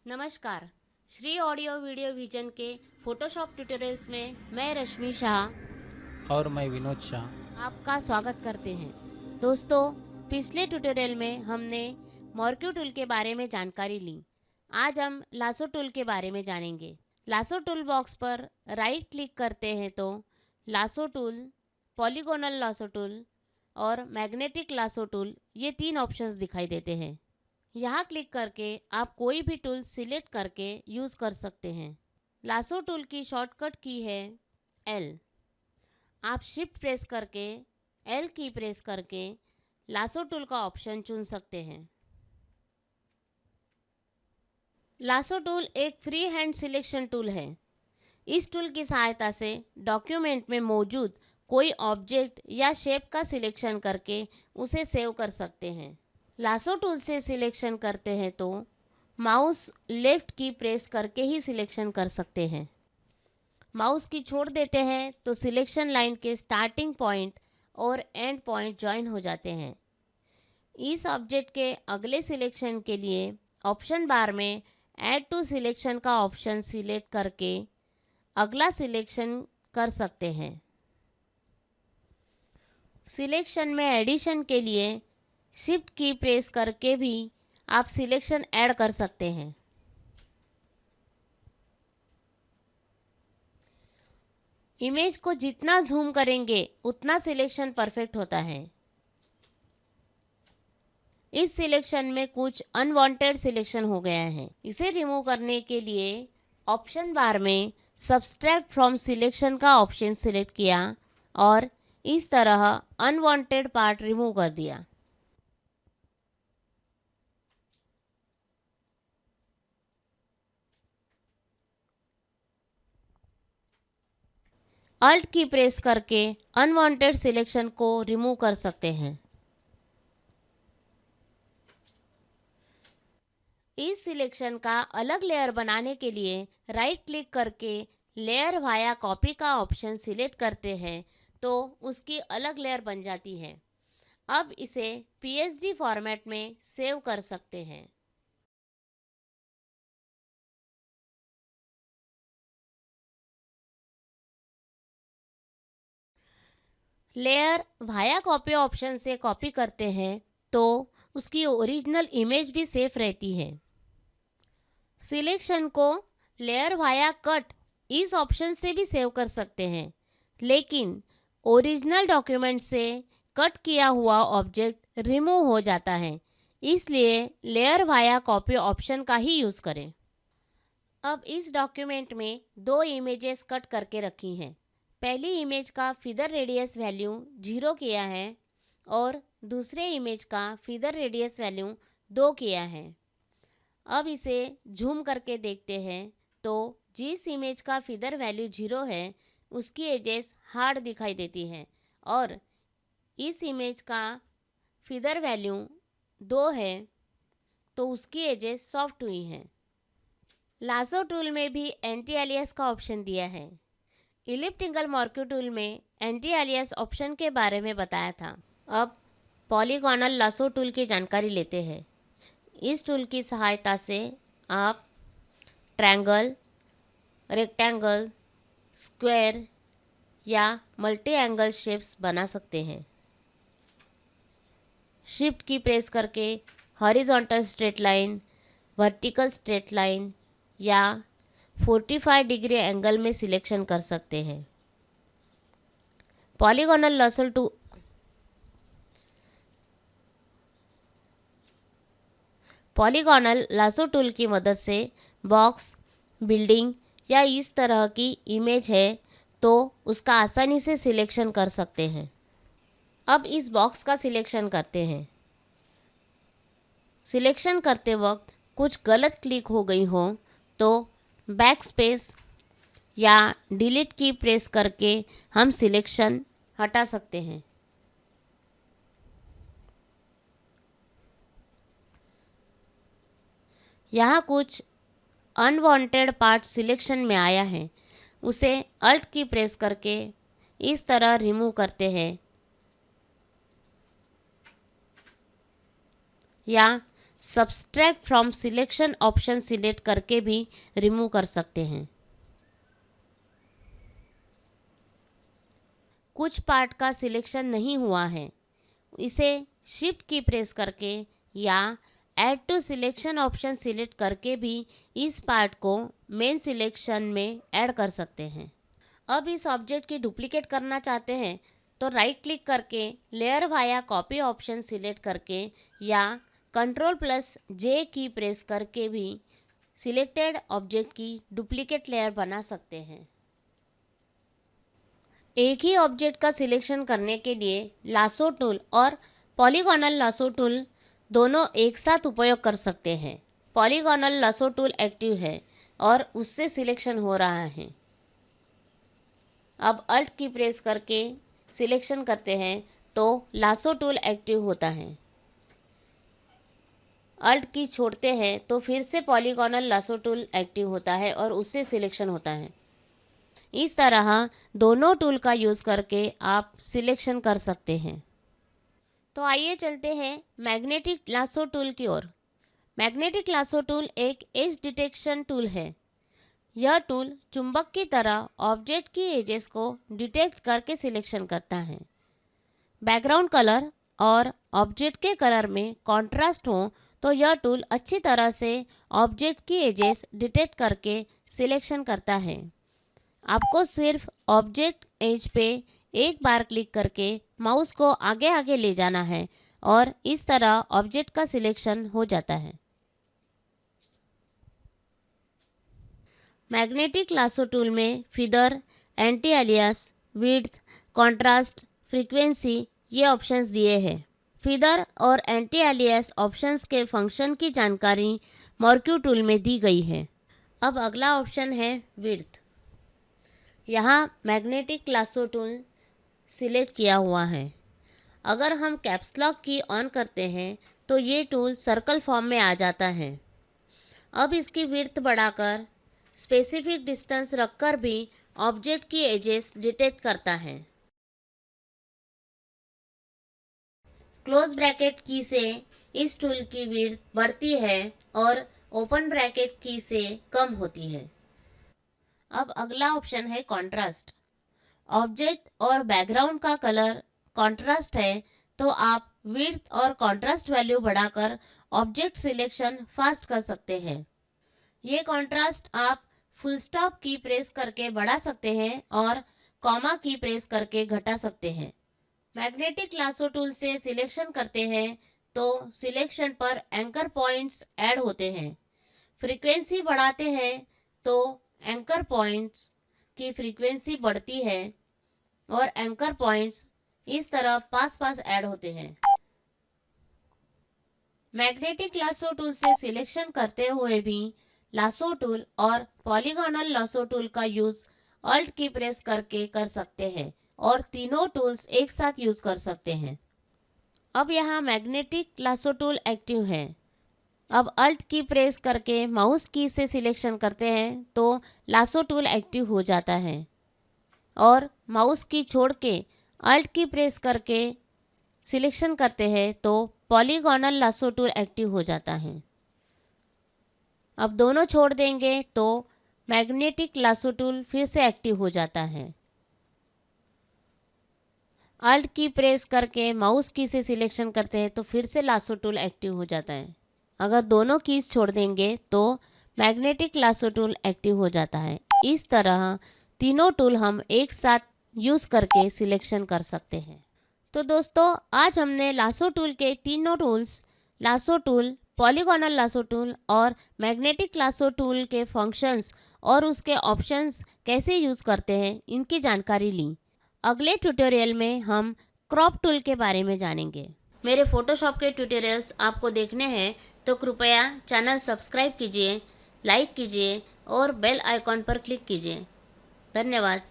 नमस्कार। Shri audio video vision के Photoshop tutorials में मैं रश्मि शाह और मैं विनोद शाह। आपका स्वागत करते हैं। दोस्तों, पिछले ट्यूटोरियल में हमने मॉर्क्यू टूल के बारे में जानकारी ली। आज हम लासो टूल के बारे में जानेंगे। लासो टूल बॉक्स पर राइट क्लिक करते हैं तो lasso tool, polygonal lasso tool और मैग्नेटिक लासो टूल, ये 3 ऑप्शंस दिखाई देते हैं। यहाँ क्लिक करके आप कोई भी टूल सिलेक्ट करके यूज़ कर सकते हैं। लासो टूल की शॉर्टकट की है L। आप शिफ्ट प्रेस करके L की प्रेस करके लासो टूल का ऑप्शन चुन सकते हैं। लासो टूल एक फ्री हैंड सिलेक्शन टूल है। इस टूल की सहायता से डॉक्यूमेंट में मौजूद कोई ऑब्जेक्ट या शेप का सिलेक्शन करके उसे सेव कर सकते हैं। लासो टूल से सिलेक्शन करते हैं तो माउस लेफ्ट की प्रेस करके ही सिलेक्शन कर सकते हैं। माउस की छोड़ देते हैं तो सिलेक्शन लाइन के स्टार्टिंग पॉइंट और एंड पॉइंट ज्वाइन हो जाते हैं। इस ऑब्जेक्ट के अगले सिलेक्शन के लिए ऑप्शन बार में ऐड टू सिलेक्शन का ऑप्शन सिलेक्ट करके अगला सिलेक्शन कर सकते हैं। सिलेक्शन में एडिशन के लिए शिफ्ट की प्रेस करके भी आप सिलेक्शन ऐड कर सकते हैं। इमेज को जितना जूम करेंगे उतना सिलेक्शन परफेक्ट होता है। इस सिलेक्शन में कुछ अनवांटेड सिलेक्शन हो गया है। इसे रिमूव करने के लिए ऑप्शन बार में सब्सट्रैक्ट फ्रॉम सिलेक्शन का ऑप्शन सिलेक्ट किया और इस तरह अनवांटेड पार्ट रिमूव कर दिया। अल्ट की प्रेस करके अनवांटेड सिलेक्शन को रिमूव कर सकते हैं। इस सिलेक्शन का अलग लेयर बनाने के लिए राइट क्लिक करके लेयर वाया कॉपी का ऑप्शन सिलेक्ट करते हैं तो उसकी अलग लेयर बन जाती है। अब इसे PSD फॉर्मेट में सेव कर सकते हैं। लेयर वाया कॉपी ऑप्शन से कॉपी करते हैं तो उसकी ओरिजिनल इमेज भी सेफ रहती है। सिलेक्शन को लेयर वाया कट इस ऑप्शन से भी सेव कर सकते हैं, लेकिन ओरिजिनल डॉक्यूमेंट से कट किया हुआ ऑब्जेक्ट रिमूव हो जाता है, इसलिए लेयर वाया कॉपी ऑप्शन का ही यूज़ करें। अब इस डॉक्यूमेंट में 2 इमेजेस कट करके रखी हैं। पहली इमेज का फीदर रेडियस वैल्यू 0 किया है और दूसरे इमेज का फीदर रेडियस वैल्यू 2 किया है। अब इसे झूम करके देखते हैं तो जिस इमेज का फीदर वैल्यू 0 है उसकी एजेस हार्ड दिखाई देती है और इस इमेज का फीदर वैल्यू 2 है तो उसकी एजेस सॉफ्ट हुई हैं। लासो टूल में भी एंटी एलियास का ऑप्शन दिया है। इलिप्टिकल मॉर्क्यू टूल में एंटी एलियास ऑप्शन के बारे में बताया था। अब पॉलीगोनल लासो टूल की जानकारी लेते हैं। इस टूल की सहायता से आप ट्रायंगल, रेक्टेंगल, स्क्वायर या मल्टी एंगल शेप्स बना सकते हैं। शिफ्ट की प्रेस करके horizontal straight line, vertical straight line या 45 डिग्री एंगल में सिलेक्शन कर सकते हैं। पॉलीगोनल लासो टूल की मदद से बॉक्स, बिल्डिंग या इस तरह की इमेज है तो उसका आसानी से सिलेक्शन कर सकते हैं। अब इस बॉक्स का सिलेक्शन करते हैं। सिलेक्शन करते वक्त कुछ गलत क्लिक हो गई हो तो बैक स्पेस या डिलीट की प्रेस करके हम सिलेक्शन हटा सकते हैं। यहाँ कुछ अनवांटेड पार्ट सिलेक्शन में आया है, उसे अल्ट की प्रेस करके इस तरह रिमूव करते हैं या subtract from selection option select करके भी रिमूव कर सकते हैं। कुछ पार्ट का सिलेक्शन नहीं हुआ है, इसे शिफ्ट की प्रेस करके या add to selection option select करके भी इस पार्ट को मेन सिलेक्शन में ऐड कर सकते हैं। अब इस ऑब्जेक्ट की डुप्लीकेट करना चाहते हैं तो राइट क्लिक करके layer via copy option select करके या Ctrl+J की प्रेस करके भी सिलेक्टेड ऑब्जेक्ट की डुप्लीकेट लेयर बना सकते हैं। एक ही ऑब्जेक्ट का सिलेक्शन करने के लिए लासो टूल और पॉलीगोनल लासो टूल दोनों एक साथ उपयोग कर सकते हैं। पॉलीगोनल लासो टूल एक्टिव है और उससे सिलेक्शन हो रहा है। अब अल्ट की प्रेस करके सिलेक्शन करते हैं तो लासो टूल एक्टिव होता है। अल्ट की छोड़ते हैं तो फिर से पॉलीगोनल लासो टूल एक्टिव होता है और उससे सिलेक्शन होता है। इस तरह दोनों टूल का यूज़ करके आप सिलेक्शन कर सकते हैं। तो आइए चलते हैं मैग्नेटिक लासो टूल की ओर। मैग्नेटिक लासो टूल एक एज डिटेक्शन टूल है। यह टूल चुंबक की तरह ऑब्जेक्ट की एजेस को डिटेक्ट करके सिलेक्शन करता है। बैकग्राउंड कलर और ऑब्जेक्ट के कलर में कॉन्ट्रास्ट हो तो यह टूल अच्छी तरह से ऑब्जेक्ट की एजेस डिटेक्ट करके सिलेक्शन करता है। आपको सिर्फ ऑब्जेक्ट एज पे एक बार क्लिक करके माउस को आगे आगे ले जाना है और इस तरह ऑब्जेक्ट का सिलेक्शन हो जाता है। मैग्नेटिक लासो टूल में feather, anti alias, width, contrast, frequency ये ऑप्शंस दिए हैं। फीदर और एंटी एलियास ऑप्शंस के फंक्शन की जानकारी मॉर्क्यू टूल में दी गई है। अब अगला ऑप्शन है विड्थ। यहाँ मैग्नेटिक लासो टूल सिलेक्ट किया हुआ है। अगर हम कैप्स लॉक की ऑन करते हैं तो ये टूल सर्कल फॉर्म में आ जाता है। अब इसकी विड्थ बढ़ाकर स्पेसिफिक डिस्टेंस रखकर भी ऑब्जेक्ट की एजेस डिटेक्ट करता है। क्लोज ब्रैकेट की से इस टूल की विड्थ बढ़ती है और ओपन ब्रैकेट की से कम होती है। अब अगला ऑप्शन है कॉन्ट्रास्ट। ऑब्जेक्ट और बैकग्राउंड का कलर कॉन्ट्रास्ट है तो आप विड्थ और कॉन्ट्रास्ट वैल्यू बढ़ाकर ऑब्जेक्ट सिलेक्शन फास्ट कर सकते हैं। ये कॉन्ट्रास्ट आप फुल स्टॉप की प्रेस करके बढ़ा सकते हैं और कॉमा की प्रेस करके घटा सकते हैं। मैग्नेटिक लासो टूल से सिलेक्शन करते हैं तो सिलेक्शन पर एंकर पॉइंट्स ऐड होते हैं। फ्रीक्वेंसी बढ़ाते हैं तो एंकर पॉइंट्स की फ्रीक्वेंसी बढ़ती है और एंकर पॉइंट्स इस तरह पास पास ऐड होते हैं। मैग्नेटिक लासो टूल से सिलेक्शन करते हुए भी लासो टूल और पॉलीगोनल लासो टूल का यूज अल्ट की प्रेस करके कर सकते हैं और तीनों टूल्स एक साथ यूज कर सकते हैं। अब यहाँ मैग्नेटिक लासो टूल एक्टिव है। अब अल्ट की प्रेस करके माउस की से सिलेक्शन करते हैं तो लासो टूल एक्टिव हो जाता है और माउस की छोड़ के अल्ट की प्रेस करके सिलेक्शन करते हैं तो पॉलीगोनल लासो टूल एक्टिव हो जाता है। अब दोनों छोड़ देंगे तो मैग्नेटिक लासो टूल फिर से एक्टिव हो जाता है। अल्ट की प्रेस करके माउस की से सिलेक्शन करते हैं तो फिर से लासो टूल एक्टिव हो जाता है। अगर दोनों कीज छोड़ देंगे तो मैग्नेटिक लासो टूल एक्टिव हो जाता है। इस तरह तीनों टूल हम एक साथ यूज़ करके सिलेक्शन कर सकते हैं। तो दोस्तों आज हमने लासो टूल के तीनों tools lasso tool, polygonal lasso tool और मैग्नेटिक लासो टूल के फंक्शंस और उसके ऑप्शंस कैसे यूज़ करते हैं इनकी जानकारी ली। अगले ट्यूटोरियल में हम क्रॉप टूल के बारे में जानेंगे। मेरे फोटोशॉप के ट्यूटोरियल्स आपको देखने हैं तो कृपया चैनल सब्सक्राइब कीजिए, लाइक कीजिए और बेल आइकॉन पर क्लिक कीजिए। धन्यवाद।